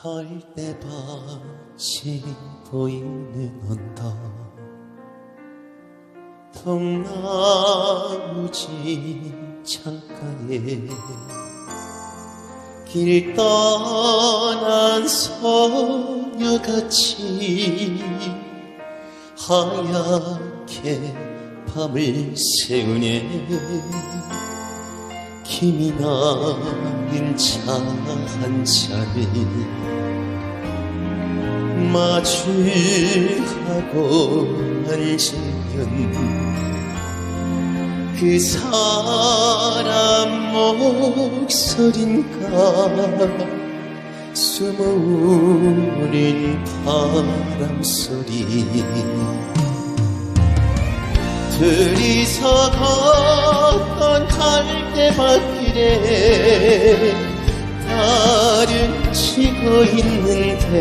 갈대밭이 보이는 언덕 통나무지 창가에 길 떠난 소녀같이 하얗게 밤을 새우네 김이 나는 차 한 잔을 마주하고 앉으면 그 사람 목소린가 숨어오는 바람소리 둘이서 걷던 갈대밭길에 달을 치고 있는데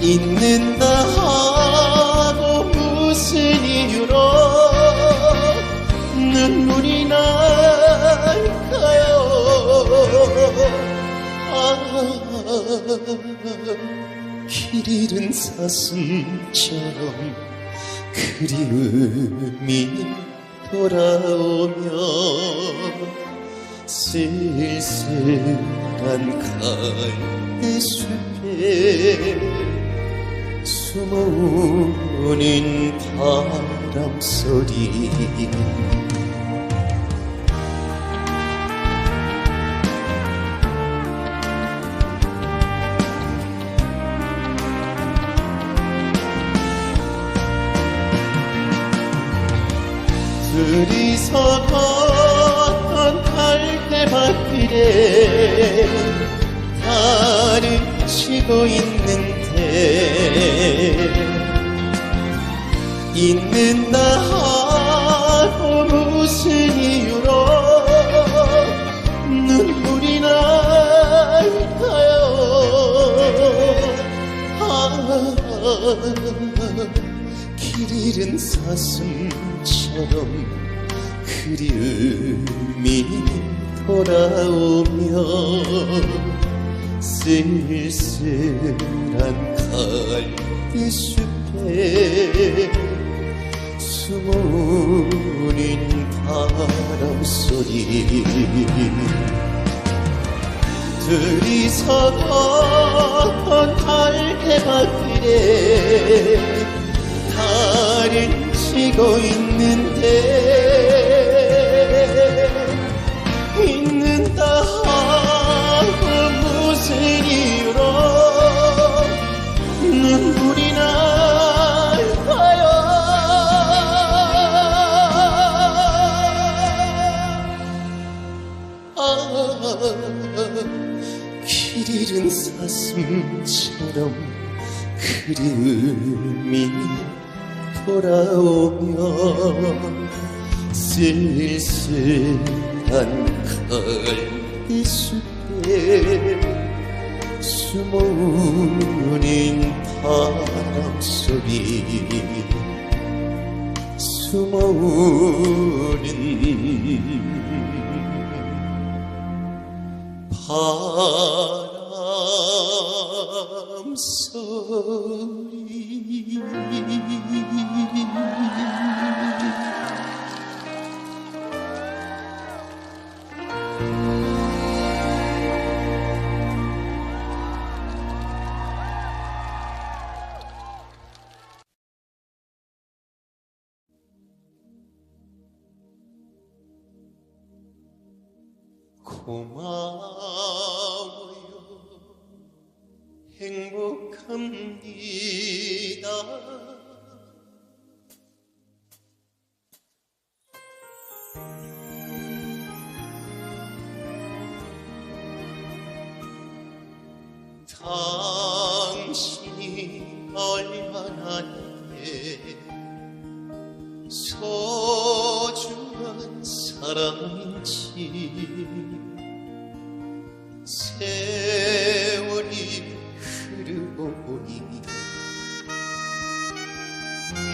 있는다 하고 무슨 이유로 눈물이 날까요. 길 잃은 사슴처럼 그리움이 돌아오며 쓸쓸한 갈대숲에 숨어오는 바람소리 둘이서 걷던 갈대밭길에 달을 치고 있는데 있는다 하고 무슨 이유로 눈물이 날까요. 길 잃은 사슴처럼 그리움이 돌아오며 쓸쓸한 갈대숲에 숨어오는 바람소리 둘이서 걷던 갈대밭길에 달을 치고 있는데 있는다 하고 무슨 이유로 눈물이 날까요. 길 잃은 사슴처럼 그리움이 돌아오며 쓸쓸한 갈대숲에 숨어오는 바람소리 숨어오는 바람소리 고마워요 행복합니다 당신이 얼마나 내 소중한 사랑인지 세월이 흐르고 보니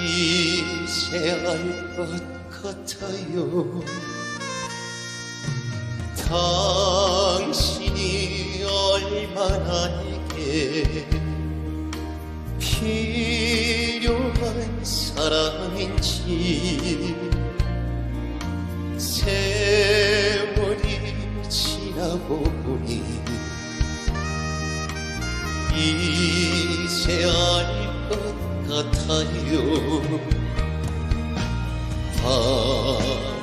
이제 알 것 같아요. 당신이 나에게 필요한 사랑인지 세월이 지나고 보니 이제 알 것 같아요.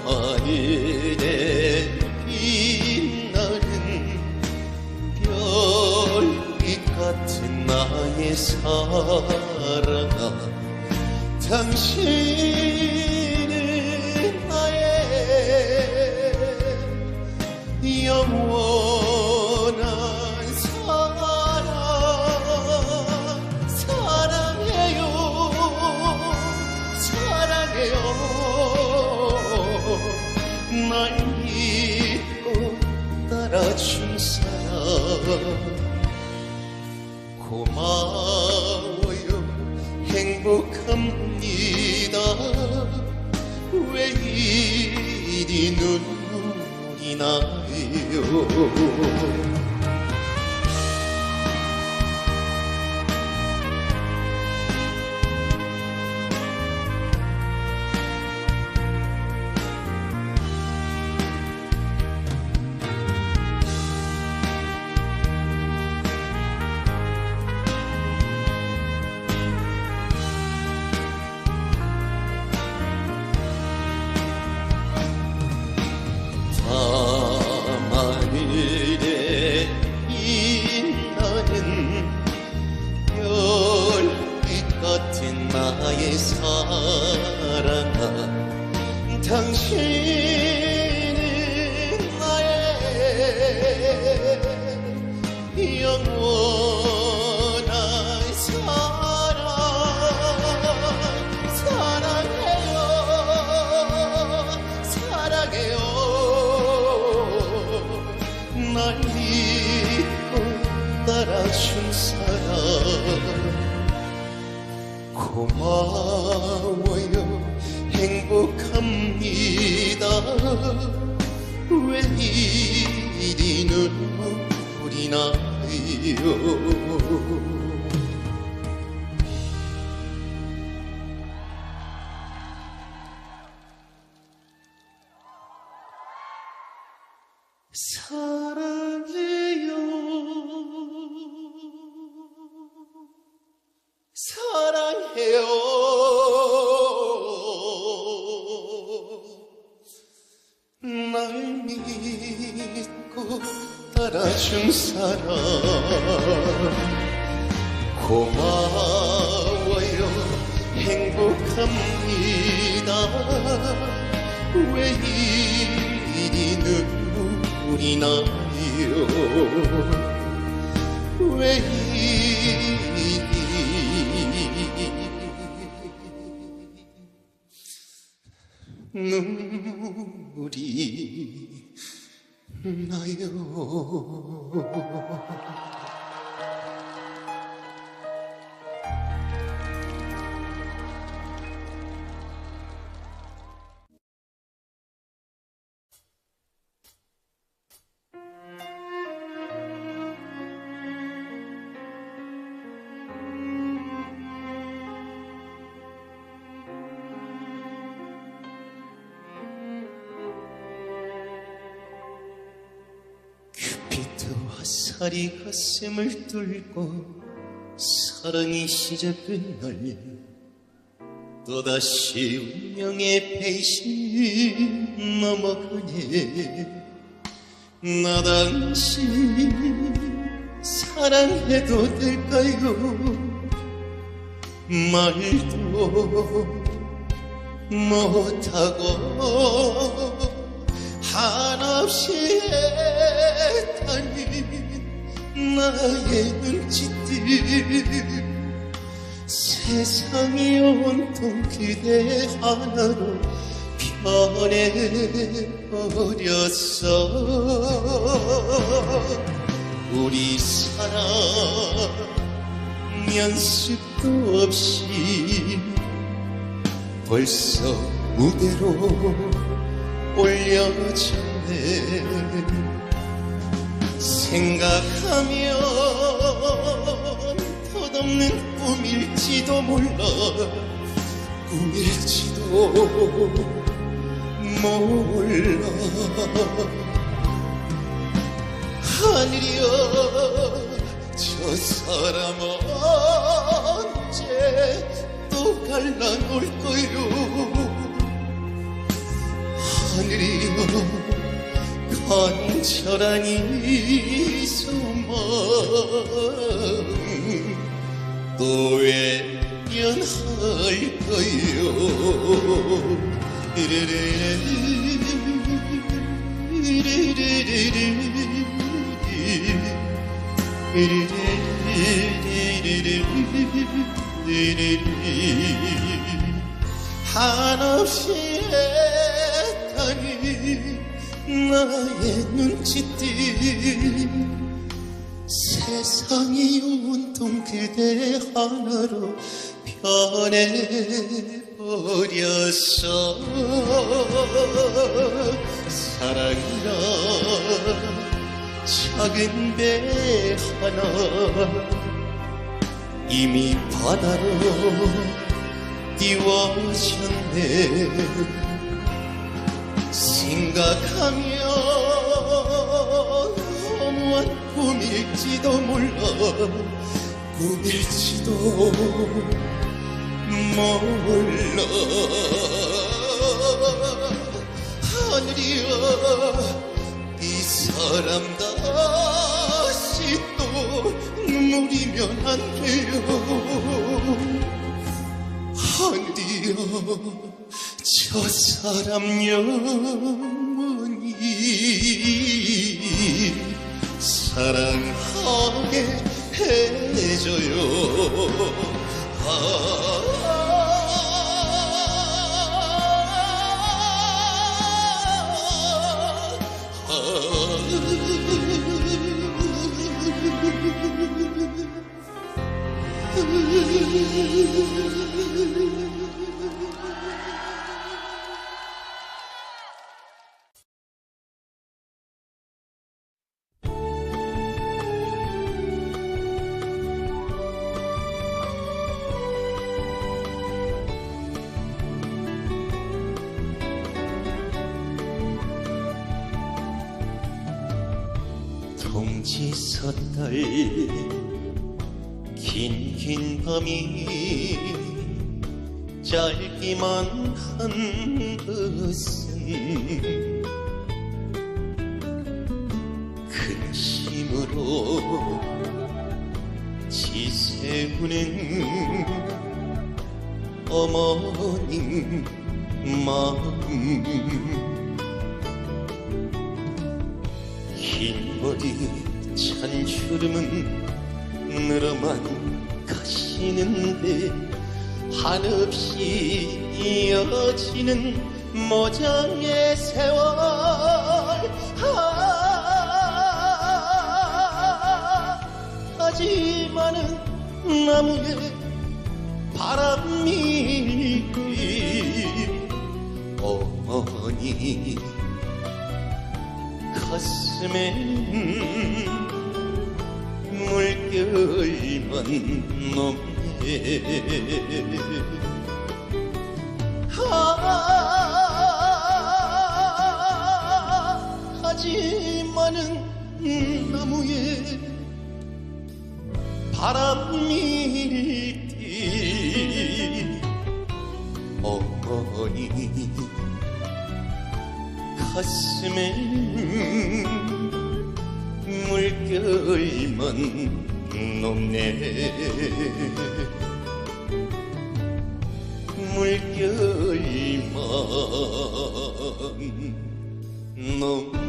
하늘에 빛나는 별빛 같은 나의 사랑아, 당신은 나의 영원한 사랑. 사랑해요, 사랑해요. 날 믿고 따라준 사랑 고마워요. 행복합니다. 왜 이리 눈물이 나요. 밤하늘에 빛나는 별빛 같은 나의 사랑아, 당신은 나의 영원한 사랑. 사랑해요, 사랑해요. 날 믿고 따라준 사랑 고마워요. 행복합니다. 왜 이리 눈물이 나요. 사랑해요, 사랑해요. 날 믿고 따라준 사랑 고마워요. 행복합니다. 왜 이리 눈물이 나요. 왜 이리 눈물이 나요. 화살이 가슴을 뚫고 사랑이 시작된 날, 또다시 운명의 배신 넘어가네. 나 당신 사랑해도 될까요? 말도 못하고 한없이 애타는 나의 눈짓들, 세상이 온통 그대 하나로 변해버렸어. 우리 사랑 연습도 없이 벌써 무대로 올려졌네. 생각하면 덧없는 꿈일지도 몰라 꿈일지도 몰라 하늘이여 저 사람 언제 또 갈라놓을까요 하늘이여 간절한 이 소망 또 외면할까요 한없이 애타니 나의 눈치띠 세상이 온통 그대 하나로 변해버렸어 사랑이란 작은 배 하나 이미 바다로 띄워졌네 생각하면 허무한 꿈일지도 몰라 꿈일지도 몰라 하늘이여 이 사람 다시 또 눈물이면 안 돼요 하늘이여 저 사람 영원히 사랑하게 해줘요 동지섣달 긴긴 밤이 짧기만 한 것은 근심으로 지새우는 어머님 마음 흰 머리 찬주름은 늘어만 가시는데 한없이 이어지는 모장의 세월 하지만은 나무에 바람이 어머니 가슴엔 물결만 넘네 하지만은 나무에 바람이 띠 어머니 가슴엔 물결만 높네 물결만 높네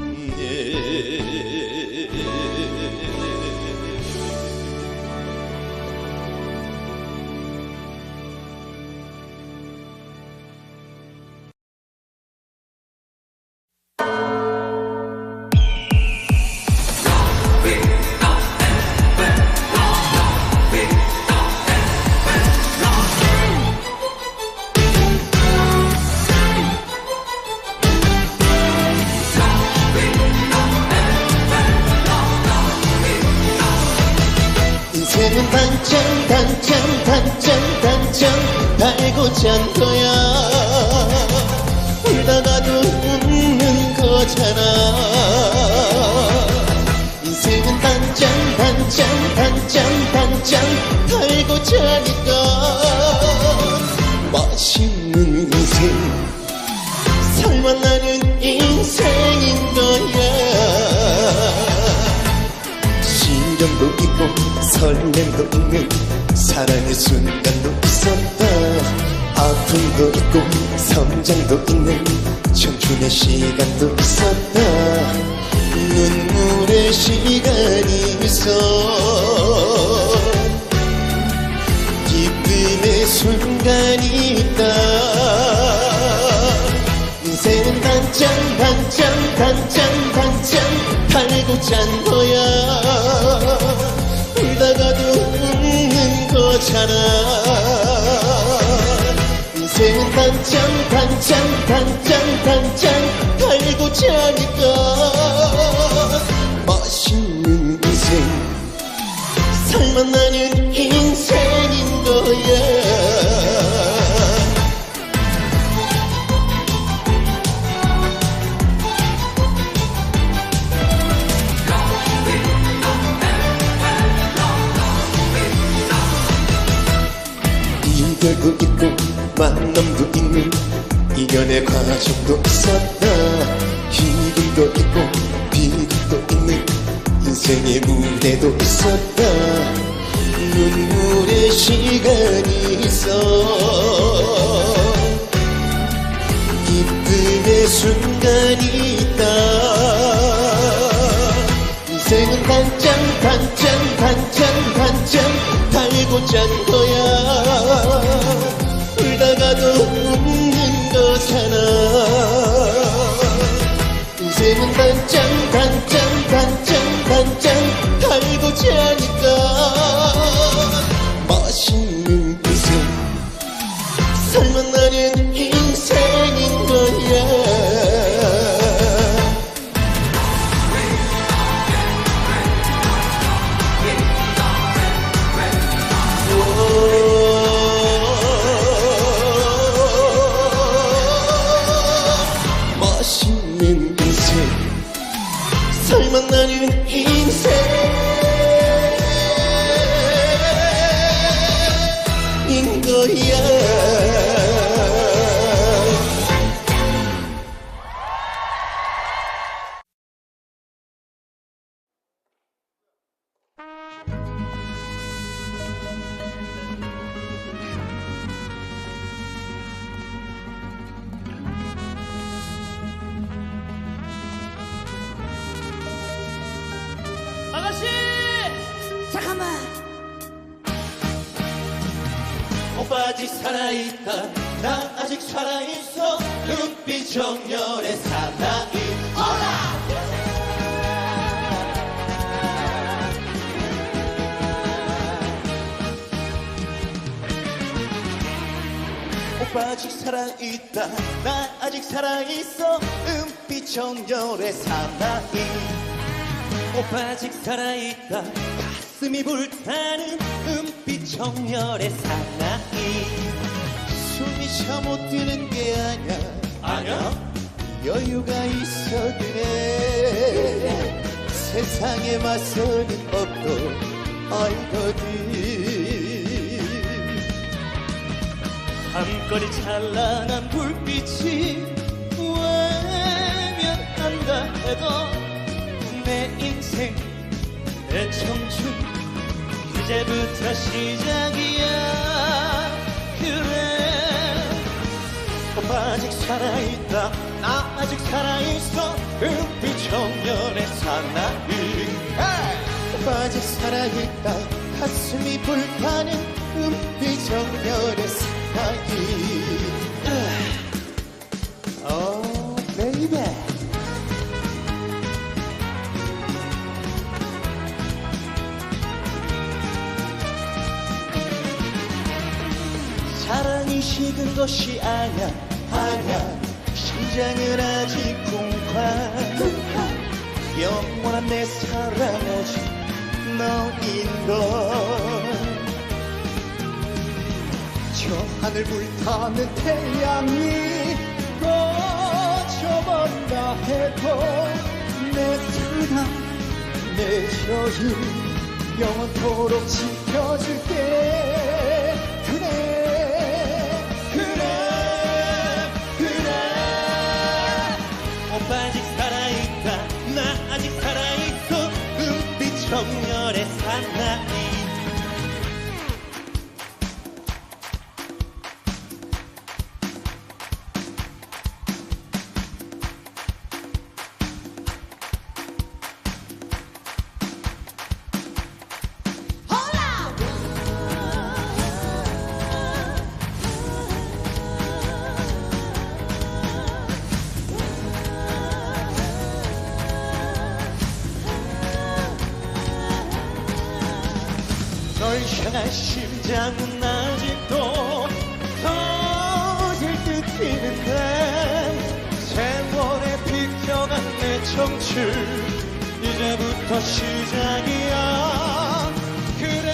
단짠 달고 잔 거야. 울다가도 웃는 거잖아. 인생은 단짠 달고 자니까 맛있는 인생. 살맛 나는 인생인 거야. 시련도 있고 설렘도 있는 사랑의 순간도 있었다. 아픔도 있고 성장도 있는 청춘의 시간도 있었다. 눈물의 시간이 있어. 기쁨의 순간이 있다. 인생은 단짠 달고 짠 거야. 울다가도 웃는 거잖아. 인생은 단짠 달고 자니까 맛있는 인생. 살맛 나는 인생인 거야. 이별도 있고 만남도 있는 이연의 과정도 있었다. 기쁨도 있고 비극도 있는 인생의 무대도 있었다. 눈물의 시간이 있어. 기쁨의 순간이 있다. 인생은 단짠 달고 짠 거야. 울다가도 웃는 거잖아. 인생은 단짠 달고 자니까 맛있는 인생. 살맛 나는 인생인 거야. 맛있는 인생. 살맛 나는 인생인 거야. 아가씨! 잠깐만! 오빠 아직 살아있다. 나 아직 살아있어. 눈빛 정열의 사나이. 오빠 아직 살아있다. 나 아직 살아있어. 눈빛 정열의 사나이. 오빠 아직 살아있다. 가슴이 불타는 은빛 정열의 사나이. 숨이 차 못 드는 게 아냐. 여유가 있어 그래. 세상에 맞서는 법도 알거든. 밤거리 찬란한 불빛이 외면한다 해도 내 인생 내 청춘 이제부터 시작이야. 그래 오빠 아직 살아있다. 나 아직 살아있어. 은빛 청년의 사나이. 오빠 아직 살아있다. 가슴이 불타는 은빛 청년의 사나이. Oh baby. 사랑이 식은 것이 아냐. 심장은 아직 쿵쾅. 영원한 내 사랑 오직 너인 걸. 저 하늘 불타는 태양이 꺼져버린다 해도 내 사랑 내 여인 영원토록 지켜줄게. 그래 그래 그래. 오빠 아직 살아있다. 나 아직 살아있어. 눈빛 정열의 사나이. 널 향한 심장은 아직도 터질 듯 뛰는데 세월에 비켜간 내 청춘 이제부터 시작이야. 그래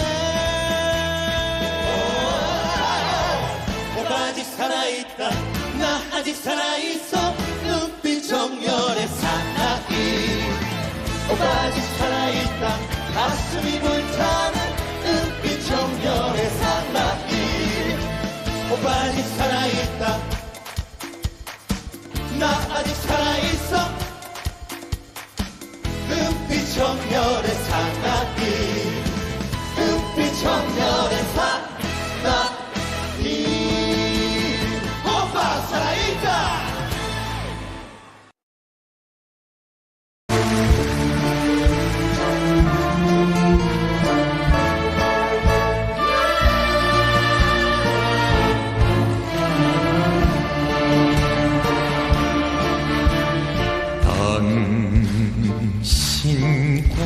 오빠 아직 살아있다. 나 아직 살아있어. 눈빛 정열의 사나이. 오빠 아직 살아있다. 가슴이 불타는 눈빛 정열의 사나이. 오빠 아직 살아있다. 나 아직 살아있어. 눈빛 정열의 사나이. 눈빛 정열의 사나이. 오빠 살아있다. 당신과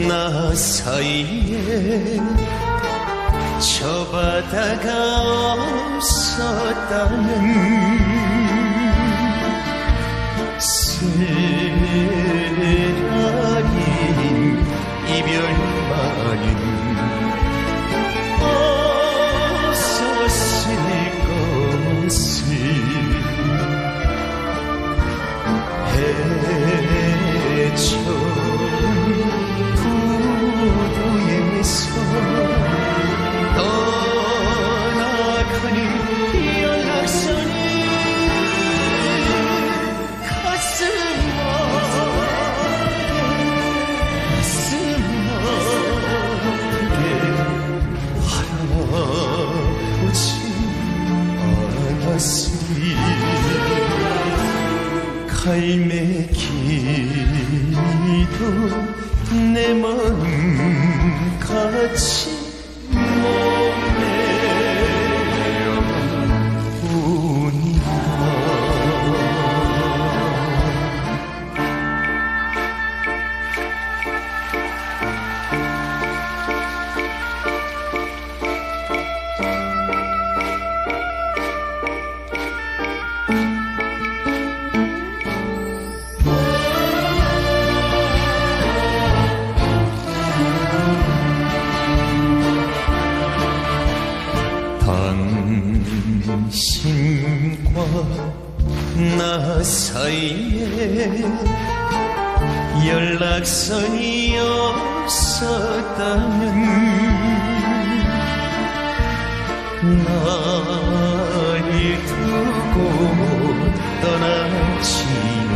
나 사이에 저 바다가 없었다면 쓰라린 이별만은 없었을 것을 해쳐 부두에서 떠나가는 연락선이 가슴 아프게 바라보지 않았으리. 갈매기도 내 마음 같이 목매어보니라. 당신과 나 사이에 연락선이 없었다면 나를 두고 떠나지는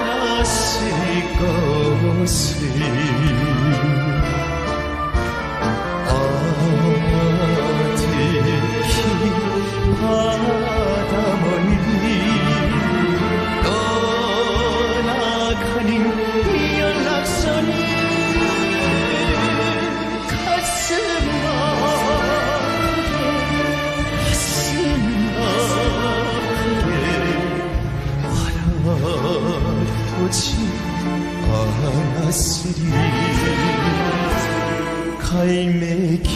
않았을 것을 바다 멀리 떠나가는 연락선이 가슴 아프게 바라보지 않았으리. 갈매기도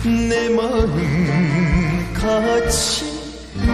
내 마음 같이 목매어